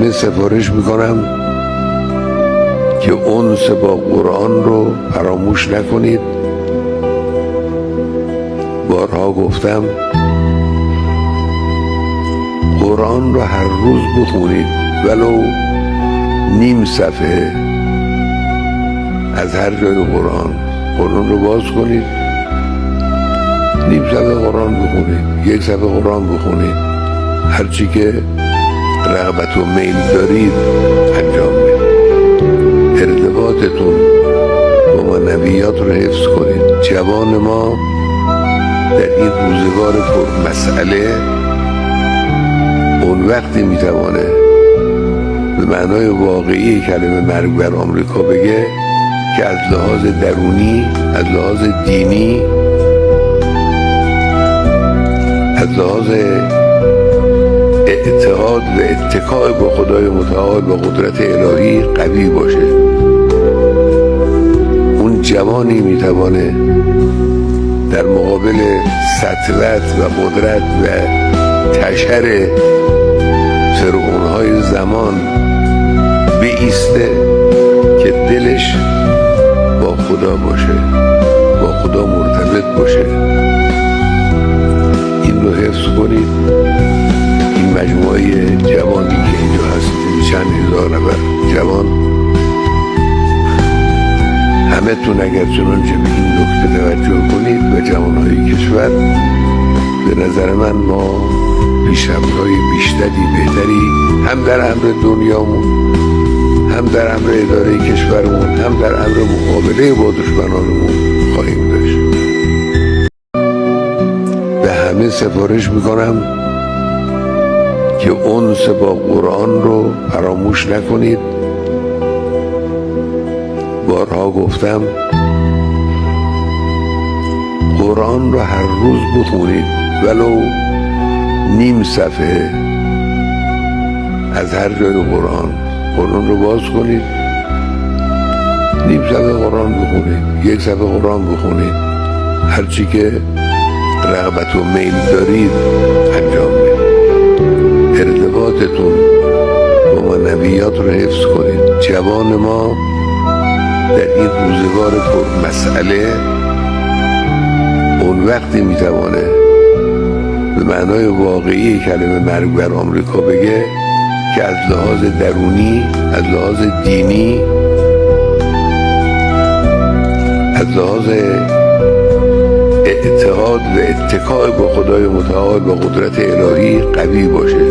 همه سفارش میکنم که انس با قرآن رو فراموش نکنید. بارها گفتم قرآن رو هر روز بخونید، ولو نیم صفحه از هر جای قرآن رو باز کنید، نیم صفحه قرآن بخونید، یک صفحه قرآن بخونید، هرچی که رغبت و میل دارید انجام بدید. ارتباطتون با معنویات رو حفظ کنید. جوان ما در این روزگار پر مسئله اون وقتی میتوانه به معنای واقعی کلمه مرگ بر آمریکا بگه که از لحاظ درونی، از لحاظ دینی، از لحاظ اعتقاد و اتکاء با خدای متعال و قدرت الهی قوی باشه. اون جوانی میتوانه در مقابل سطوت و قدرت و تشر فرعونهای زمان بایسته که دلش با خدا باشه، با خدا مرتبط باشه. این رو حفظ کنید. این مجموعه جوانی که اینجا هستید، چند هزار نفر جوان، همه تون اگر چنانچه به این نکته توجه کنید و جوانهای کشور، به نظر من ما پیشرفت‌های بیشتری، بهتری هم در امر دنیامون، هم در امر اداره کشورمون، هم در امر مقابله با دشمنانمون خواهیم داشت. به همه سفارش میکنم که انس با قرآن رو فراموش نکنید. بارها گفتم قرآن رو هر روز بخونید، ولو نیم صفحه از هر جای قرآن رو باز کنید، نیم صفحه قرآن بخونید، یک صفحه قرآن بخونید، هرچی که رغبت و میل دارید انجام بدید. ارتباطتون با معنویات رو حفظ کنید. جوان ما در این روزگار پر مسئله اون وقتی میتوانه به معنای واقعی کلمه مرگ بر آمریکا بگه که از لحاظ درونی، از لحاظ دینی، از لحاظ اعتقاد و اتکاء با خدای متعال و قدرت الهی قوی باشه.